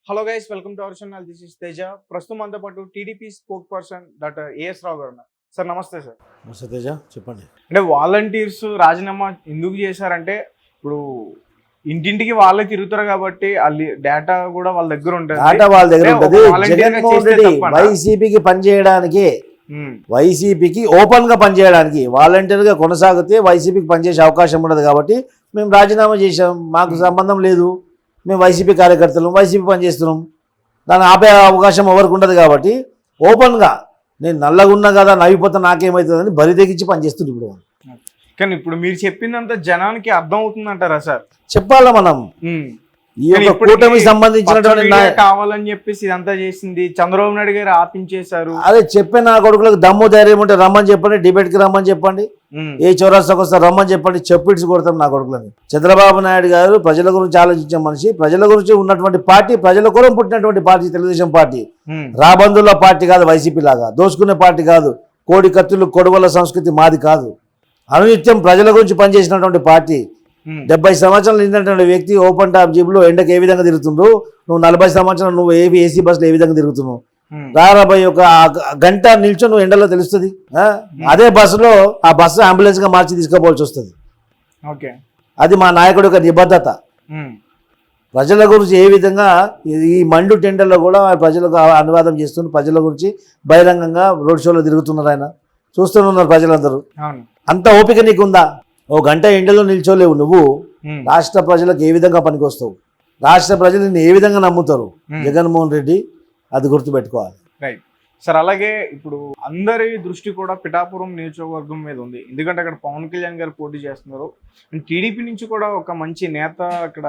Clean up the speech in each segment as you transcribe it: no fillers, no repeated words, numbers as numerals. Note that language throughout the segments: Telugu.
Hello guys, welcome to our channel. This is Teja. ప్రస్తుతం మనతో పాటు TDP spokesperson doctor A S Rao గారు ఉన్నారు. సార్ నమస్తే. సార్ నమస్తే తేజ, చెప్పండి. అంటే వాలంటీర్స్ రాజీనామా ఎందుకు చేశారంటే, ఇప్పుడు ఇంటింటికి వాళ్ళే తిరుగుతారు కాబట్టి డేటా కూడా వాళ్ళ దగ్గర ఉంటుంది. డేటా వాళ్ళ దగ్గర ఉంటుంది. జగన్మోహన్ రెడ్డి వైసీపీకి పనిచేయడానికి, వైసీపీకి ఓపెన్ గా పనిచేయడానికి, వాలంటీర్ గా కొనసాగితే వైసీపీకి పనిచేసే అవకాశం ఉండదు కాబట్టి మేము రాజీనామా చేసాం. మాకు సంబంధం లేదు, మేము వైసీపీ కార్యకర్తలు, వైసీపీ పనిచేస్తున్నాం, దాన్ని ఆపే అవకాశం ఎవరికి ఉండదు కాబట్టి ఓపెన్గా నేను నల్లగున్నా కదా నవ్విపోతే నాకేమవుతుందని బరి తెగించి పనిచేస్తుంది. ఇప్పుడు కానీ ఇప్పుడు మీరు చెప్పిందంతా జనానికి అర్థం అవుతుందంటారా సార్? చెప్పాలా మనం. ఈ యొక్క కూటమికి సంబంధించినటువంటి కావాలని చెప్పేసి ఇదంతా చేసింది చంద్రబాబు నాయుడు గారు ఆపించేశారు. అదే చెప్పే నా కొడుకులకు దమ్ము ధైర్యం ఉంటే రమ్మని చెప్పండి, డిబేట్ కి రమ్మని చెప్పండి, ఏ చౌరాస్తాకు వస్తారు రమ్మని చెప్పండి, చెప్పిడ్చి కొడతాం నా కొడుకులని. చంద్రబాబు నాయుడు గారు ప్రజల గురించి ఆలోచించే మనిషి, ప్రజల గురించి ఉన్నటువంటి పార్టీ, ప్రజల కొరకు పుట్టినటువంటి పార్టీ తెలుగుదేశం పార్టీ. రాబందుల పార్టీ కాదు, వైసీపీ లాగా దోసుకునే పార్టీ కాదు, కోడి కత్తులు కొడవల సంస్కృతి మాది కాదు. అనునిత్యం ప్రజల గురించి పనిచేసినటువంటి పార్టీ. 70 సంవత్సరాలు నిండినటువంటి వ్యక్తి ఓపెన్ టాప్ జీబులో ఎండకు ఏ విధంగా తిరుగుతుందో, నువ్వు 40 సంవత్సరాలు నువ్వు ఏసీ బస్సులో ఏ విధంగా తిరుగుతున్నావు. రారాబాయి ఒక గంట నిల్చొని నువ్వు ఎండలో తెలుస్తుంది. అదే బస్సులో ఆ బస్సు అంబులెన్స్ గా మార్చి తీసుకోవాల్సి వస్తుంది. అది మా నాయకుడి యొక్క నిబద్ధత. ప్రజల గురించి ఏ విధంగా ఈ మండు టెండర్లో కూడా ప్రజలకు అనువాదం చేస్తున్నారు, ప్రజల గురించి బహిరంగంగా రోడ్ షోలో తిరుగుతున్నారు. ఆయన చూస్తూనే ప్రజలందరూ. అంత ఓపిక నీకుందా? ఓ గంట ఎండలో నిల్చోలేవు నువ్వు. రాష్ట్ర ప్రజలకు ఏ విధంగా పనికొస్తావు? రాష్ట్ర ప్రజలు నిన్ను ఏ విధంగా నమ్ముతారు? జగన్మోహన్ రెడ్డి, అది గుర్తుపెట్టుకోవాలి. Right sir. అలాగే ఇప్పుడు అందరి దృష్టి కూడా పిఠాపురం నియోజకవర్గం మీద ఉంది. ఎందుకంటే అక్కడ పవన్ కళ్యాణ్ గారు పోటీ చేస్తున్నారు. టీడీపీ నుంచి కూడా ఒక మంచి నేత అక్కడ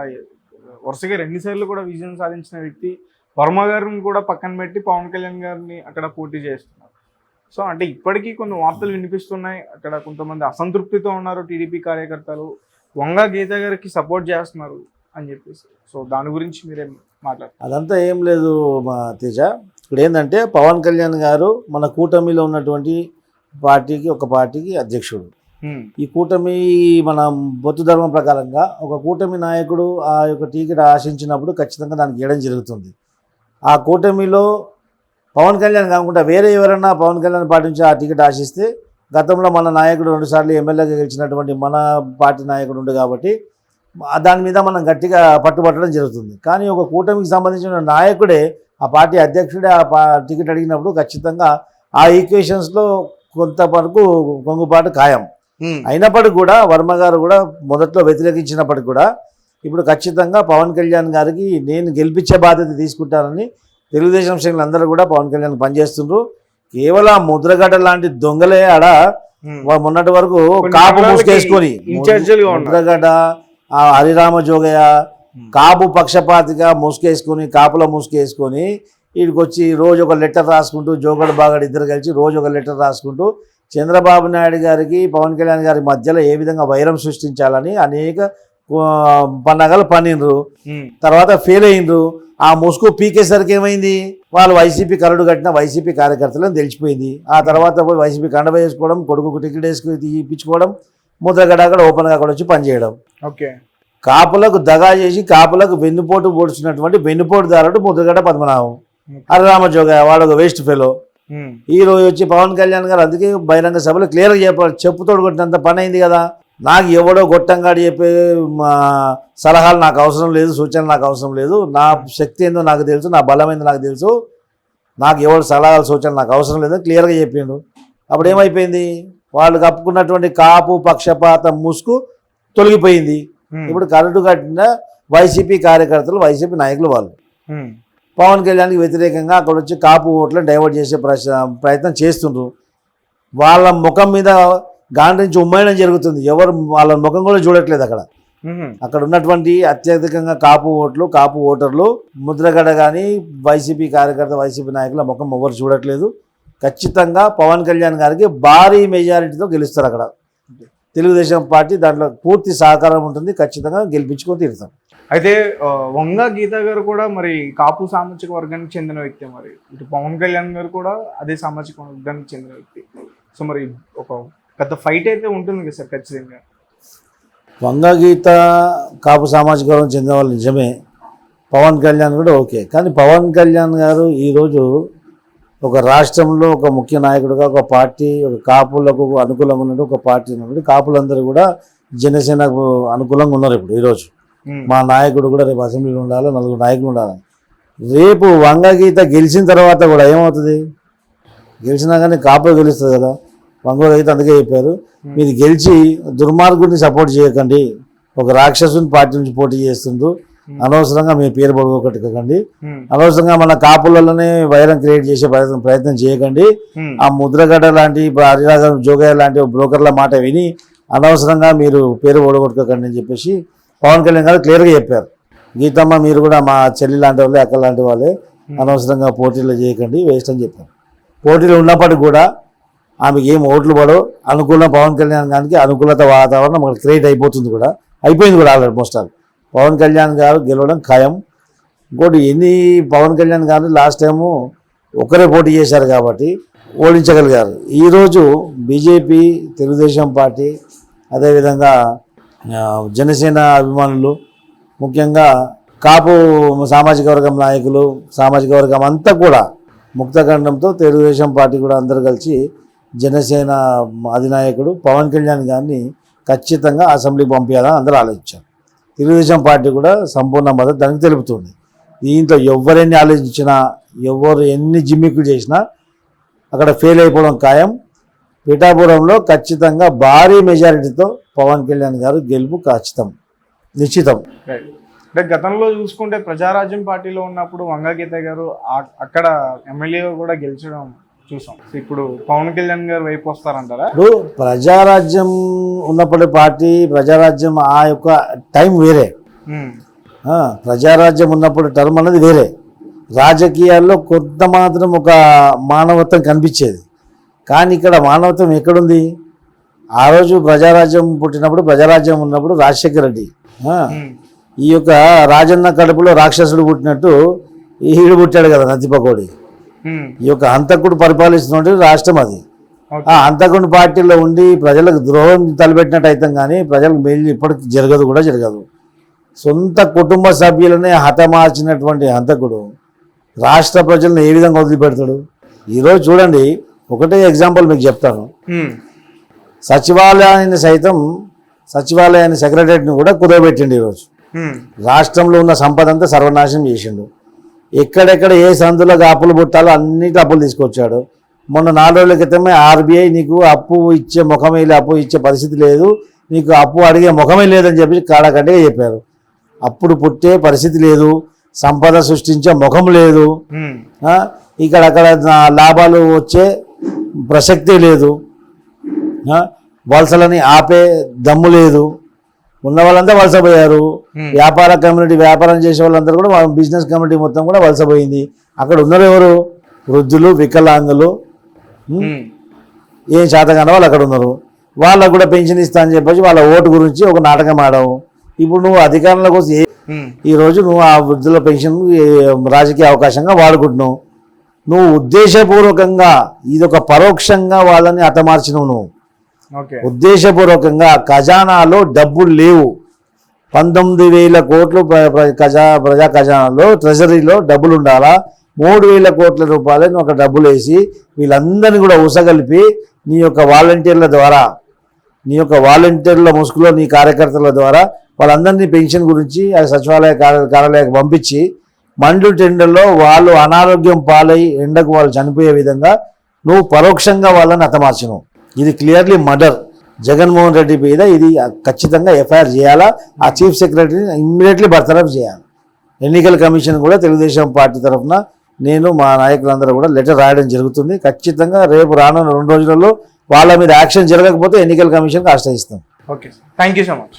వరుసగా 2 సార్లు కూడా విజయం సాధించిన వ్యక్తి వర్మ గారిని కూడా పక్కన పెట్టి పవన్ కళ్యాణ్ గారిని అక్కడ పోటీ చేస్తున్నారు. సో అంటే ఇప్పటికీ కొన్ని వార్తలు వినిపిస్తున్నాయి, అక్కడ కొంతమంది అసంతృప్తితో ఉన్నారు టీడీపీ కార్యకర్తలు, వంగ గీత గారికి సపోర్ట్ చేస్తున్నారు అని చెప్పేసి. సో దాని గురించి మీరేం మాట్లాడారు? అదంతా ఏం లేదు మా తేజ. ఇప్పుడు ఏంటంటే పవన్ కళ్యాణ్ గారు మన కూటమిలో ఉన్నటువంటి పార్టీకి, ఒక పార్టీకి అధ్యక్షుడు. ఈ కూటమి మన బొత్తు ధర్మం ప్రకారంగా ఒక కూటమి నాయకుడు ఆ యొక్క టికెట్ ఆశించినప్పుడు ఖచ్చితంగా దానికి ఇవ్వడం జరుగుతుంది. ఆ కూటమిలో పవన్ కళ్యాణ్ కాకుండా వేరే ఎవరైనా పవన్ కళ్యాణ్ పార్టీ నుంచి ఆ టికెట్ ఆశిస్తే, గతంలో మన నాయకుడు 2 సార్లు ఎమ్మెల్యేగా గెలిచినటువంటి మన పార్టీ నాయకుడు ఉండు కాబట్టి దాని మీద మనం గట్టిగా పట్టుబట్టడం జరుగుతుంది. కానీ ఒక కూటమికి సంబంధించిన నాయకుడే, ఆ పార్టీ అధ్యక్షుడే ఆ టికెట్ అడిగినప్పుడు ఖచ్చితంగా ఆ ఈక్వేషన్స్లో కొంత వరకు కొంగుపాటు ఖాయం. అయినప్పటికీ కూడా వర్మ గారు కూడా మొదట్లో వ్యతిరేకించినప్పటికీ కూడా ఇప్పుడు ఖచ్చితంగా పవన్ కళ్యాణ్ గారికి నేను గెలిపించే బాధ్యత తీసుకుంటానని తెలుగుదేశం శ్రేణులు అందరూ కూడా పవన్ కళ్యాణ్ పనిచేస్తుండ్రు. కేవలం ముద్రగడ్డ లాంటి దొంగలే ఆడ మొన్నటి వరకు కాపు మూసుకేసుకొని, ముద్రగడ్డ, హరిరామ జోగయ్య కాపు పక్షపాతిగా మూసుకేసుకొని, కాపులో మూసుకేసుకొని వీడికి వచ్చి రోజు ఒక లెటర్ రాసుకుంటూ, జోగడు బాగడు ఇద్దరు కలిసి రోజు ఒక లెటర్ రాసుకుంటూ చంద్రబాబు నాయుడు గారికి పవన్ కళ్యాణ్ గారి మధ్యలో ఏ విధంగా వైరం సృష్టించాలని అనేక పన్నగలు పన్నిండ్రు. తర్వాత ఫెయిల్ అయ్యిండ్రు. ఆ ముసుగు పీకేసరికి ఏమైంది, వాళ్ళు వైసీపీ కరడు కట్టిన వైసీపీ కార్యకర్తలను తెలిసిపోయింది. ఆ తర్వాత పోయి వైసీపీ కండ వేసుకోవడం, కొడుకు టికెట్ వేసుకుని తీయించుకోవడం, ముద్రగడ అక్కడ ఓపెన్గా అక్కడ వచ్చి పనిచేయడం. కాపులకు దగా చేసి కాపులకు వెన్నుపోటు పొడుచున్నటువంటి వెన్నుపోటుదారుడు ముద్రగడ పద్మనాభం. హరిరామ జోగయ్య వాడు ఒక వేస్ట్ ఫెలో. ఈ రోజు వచ్చి పవన్ కళ్యాణ్ గారు అందుకే బహిరంగ సభలో క్లియర్గా చెప్పాలి, చెప్పుతోడు కొట్టినంత పని అయింది కదా, నాకు ఎవడో గొట్టంగాడి చెప్పే సలహాలు నాకు అవసరం లేదు, సూచనలు నాకు అవసరం లేదు, నా శక్తి ఏందో నాకు తెలుసు, నా బలం ఏందో నాకు తెలుసు, నాకు ఎవడు సలహాలు సూచనలు నాకు అవసరం లేదని క్లియర్గా చెప్పిండు. అప్పుడు ఏమైపోయింది, వాళ్ళు కప్పుకున్నటువంటి కాపు పక్షపాతం ముసుగు తొలగిపోయింది. ఇప్పుడు కరెంటు కట్టిన వైసీపీ కార్యకర్తలు, వైసీపీ నాయకులు వాళ్ళు పవన్ కళ్యాణ్కి వ్యతిరేకంగా అక్కడ వచ్చి కాపు ఓట్లను డైవర్ట్ చేసే ప్రయత్నం చేస్తుండ్రు. వాళ్ళ ముఖం మీద గాండ్రించి ఉమ్మేయడం జరుగుతుంది. ఎవరు వాళ్ళ ముఖం కూడా చూడట్లేదు. అక్కడ ఉన్నటువంటి అత్యధికంగా కాపు ఓట్లు, కాపు ఓటర్లు, ముద్రగడ కానీ వైసీపీ కార్యకర్త, వైసీపీ నాయకుల ముఖం ఎవరు చూడట్లేదు. ఖచ్చితంగా పవన్ కళ్యాణ్ గారికి భారీ మెజారిటీతో గెలుస్తారు. అక్కడ తెలుగుదేశం పార్టీ దాంట్లో పూర్తి సహకారం ఉంటుంది. ఖచ్చితంగా గెలిపించుకొని తీరుతాం. అయితే వంగ గీత గారు కూడా మరి కాపు సామాజిక వర్గానికి చెందిన వ్యక్తి, మరి ఇటు పవన్ కళ్యాణ్ గారు కూడా అదే సామాజిక వర్గానికి చెందిన వ్యక్తి. సో మరి ఒక పెద్ద ఫైట్ అయితే ఉంటుంది కదా సార్ ఖచ్చితంగా. వంగ గీత కాపు సామాజిక వర్గం చెందిన వాళ్ళు నిజమే. పవన్ కళ్యాణ్ కూడా ఓకే. కానీ పవన్ కళ్యాణ్ గారు ఈరోజు ఒక రాష్ట్రంలో ఒక ముఖ్య నాయకుడిగా ఒక పార్టీ, ఒక కాపులకు అనుకూలంగా ఉన్నట్టు ఒక పార్టీ ఉన్నప్పుడు కాపులందరూ కూడా జనసేనకు అనుకూలంగా ఉన్నారు ఇప్పుడు ఈరోజు. మా నాయకుడు కూడా రేపు అసెంబ్లీలో ఉండాలి, 4 నాయకులు ఉండాలి. రేపు వంగగీత గెలిచిన తర్వాత కూడా ఏమవుతుంది? గెలిచినా కానీ కాపు గెలుస్తుంది కదా. వంగగీత అందుకే చెప్పారు, మీరు గెలిచి దుర్మార్గుడిని సపోర్ట్ చేయకండి, ఒక రాక్షసుని పార్టీ నుంచి పోటీ చేస్తుండ్రు, అనవసరంగా మీ పేరు పొడగొట్టుకోకండి, అనవసరంగా మన కాపులలోనే వైరం క్రియేట్ చేసే ప్రయత్నం చేయకండి. ఆ ముద్రగడ్డ లాంటి హరిరాజ జోగయ్య లాంటి బ్రోకర్ల మాట విని అనవసరంగా మీరు పేరు పొడగొట్టుకోకండి అని చెప్పేసి పవన్ కళ్యాణ్ గారు క్లియర్గా చెప్పారు. గీతమ్మ మీరు కూడా మా చెల్లి లాంటి వాళ్ళే, అక్క లాంటి వాళ్ళే, అనవసరంగా పోటీలు చేయకండి, వేస్ట్ అని చెప్పారు. పోటీలు ఉన్నప్పటికీ కూడా ఆమెకి ఏం ఓట్లు పడవు. అనుకూల పవన్ కళ్యాణ్ గారికి అనుకూలత వాతావరణం అక్కడ క్రియేట్ అయిపోతుంది కూడా, అయిపోయింది కూడా already most all. Pawan Kalyan గారు గెలవడం ఖాయం. ఇంకోటి పవన్ కళ్యాణ్ గారు లాస్ట్ టైము ఒకరే పోటీ చేశారు కాబట్టి ఓడించగలిగారు. ఈరోజు బీజేపీ, తెలుగుదేశం పార్టీ, అదేవిధంగా జనసేన అభిమానులు, ముఖ్యంగా కాపు సామాజిక వర్గం నాయకులు, సామాజిక వర్గం అంతా కూడా ముక్తఖండంతో తెలుగుదేశం పార్టీ కూడా అందరూ కలిసి జనసేన అధినాయకుడు పవన్ కళ్యాణ్ గారిని ఖచ్చితంగా అసెంబ్లీకి పంపించాలని అందరూ ఆలోచించారు. తెలుగుదేశం పార్టీ కూడా సంపూర్ణ మద్దతు దానికి తెలుపుతుంది. దీంట్లో ఎవరెన్ని ఆలోచించినా, ఎవరు ఎన్ని జిమ్మికులు చేసినా అక్కడ ఫెయిల్ అయిపోవడం ఖాయం. పిఠాపురంలో ఖచ్చితంగా భారీ మెజారిటీతో పవన్ కళ్యాణ్ గారు గెలుపు ఖచ్చితం, నిశ్చితం. అంటే గతంలో చూసుకుంటే ప్రజారాజ్యం పార్టీలో ఉన్నప్పుడు వంగగీత గారు అక్కడ ఎమ్మెల్యే కూడా గెలిచడం చూసాం. ఇప్పుడు పవన్ కళ్యాణ్ గారు వైపు వస్తారంటారా? ఇప్పుడు ప్రజారాజ్యం ఉన్నప్పటి పార్టీ, ప్రజారాజ్యం ఆ యొక్క టైం వేరే, ప్రజారాజ్యం ఉన్నప్పుడు టర్మ్ అనేది వేరే. రాజకీయాల్లో కొంత మాత్రం ఒక మానవత్వం కనిపించేది, కానీ ఇక్కడ మానవత్వం ఎక్కడుంది? ఆ రోజు ప్రజారాజ్యం పుట్టినప్పుడు, ప్రజారాజ్యం ఉన్నప్పుడు రాజశేఖర రెడ్డి ఈ యొక్క రాజన్న కడుపులో రాక్షసుడు పుట్టినట్టు ఈడు పుట్టాడు కదా, నత్తిపకోడి. ఈ యొక్క హంతకుడు పరిపాలిస్తున్నట్టు రాష్ట్రం అది. ఆ హంతకుడి పార్టీలో ఉండి ప్రజలకు ద్రోహం తలపెట్టినట్టు అవుతాం, కానీ ప్రజలకు మేలు ఇప్పటికి జరగదు కూడా జరగదు. సొంత కుటుంబ సభ్యులనే హతమార్చినటువంటి హంతకుడు రాష్ట్ర ప్రజలను ఏ విధంగా వదిలిపెడతాడు? ఈరోజు చూడండి, ఒకటే ఎగ్జాంపుల్ మీకు చెప్తాను. సచివాలయాన్ని సెక్రటరీని కూడా కుదరబెట్టిండు. ఈరోజు రాష్ట్రంలో ఉన్న సంపద అంతా సర్వనాశనం చేసిండు. ఎక్కడెక్కడ ఏ సందులకు అప్పులు పుట్టాలో అన్నిటి అప్పులు తీసుకొచ్చాడు. మొన్న 4 రోజుల క్రితమే ఆర్బీఐ నీకు అప్పు ఇచ్చే ముఖమే అప్పు ఇచ్చే పరిస్థితి లేదు, నీకు అప్పు అడిగే ముఖమే లేదని చెప్పి కాడకట్టుగా చెప్పారు. అప్పుడు పుట్టే పరిస్థితి లేదు, సంపద సృష్టించే ముఖం లేదు, ఇక్కడక్కడ లాభాలు వచ్చే ప్రసక్తే లేదు, వలసలని ఆపే దమ్ము లేదు. ఉన్న వాళ్ళంతా వలసపోయారు. వ్యాపారం చేసే వాళ్ళందరూ కూడా, బిజినెస్ కమ్యూనిటీ మొత్తం కూడా వలసపోయింది. అక్కడ ఉన్నారు ఎవరు? వృద్ధులు, వికలాంగులు, ఏం శాతగానో వాళ్ళు అక్కడ ఉన్నారు. వాళ్ళకు కూడా పెన్షన్ ఇస్తా అని చెప్పేసి వాళ్ళ ఓటు గురించి ఒక నాటకం ఆడావు. ఇప్పుడు నువ్వు అధికారంలో కోసం ఈరోజు నువ్వు ఆ వృద్ధుల పెన్షన్ రాజకీయ అవకాశంగా వాడుకుంటున్నావు. నువ్వు ఉద్దేశపూర్వకంగా, ఇదొక పరోక్షంగా వాళ్ళని హతమార్చినవు. నువ్వు ఉద్దేశపూర్వకంగా ఖజానాలో డబ్బులు లేవు. 19,000 కోట్లు ప్రజా ఖజానాలో, ట్రెజరీలో డబ్బులు ఉండాలా. 3,000 కోట్ల రూపాయలని ఒక డబ్బులు వేసి వీళ్ళందరినీ కూడా ఉసగలిపి నీ యొక్క వాలంటీర్ల ముసుగులో నీ కార్యకర్తల ద్వారా వాళ్ళందరినీ పెన్షన్ గురించి ఆ సచివాలయ కార్యాలయానికి పంపించి మండు టెండర్లో వాళ్ళు అనారోగ్యం పాలై ఎండకు వాళ్ళు చనిపోయే విధంగా నువ్వు పరోక్షంగా వాళ్ళని హతమార్చినావు. ఇది క్లియర్లీ మర్డర్. జగన్మోహన్ రెడ్డి మీద ఇది ఖచ్చితంగా ఎఫ్ఐఆర్ చేయాలా. ఆ చీఫ్ సెక్రటరీని ఇమ్మీడియట్లీ బర్తరఫ్ చేయాలి. ఎన్నికల కమిషన్ కూడా తెలుగుదేశం పార్టీ తరఫున నేను, మా నాయకులందరూ కూడా లెటర్ రాయడం జరుగుతుంది. ఖచ్చితంగా రేపు రానున్న 2 రోజులలో వాళ్ళ మీద యాక్షన్ జరగకపోతే ఎన్నికల కమిషన్కి ఆశ్రయిస్తాం. Okay, thank you so much.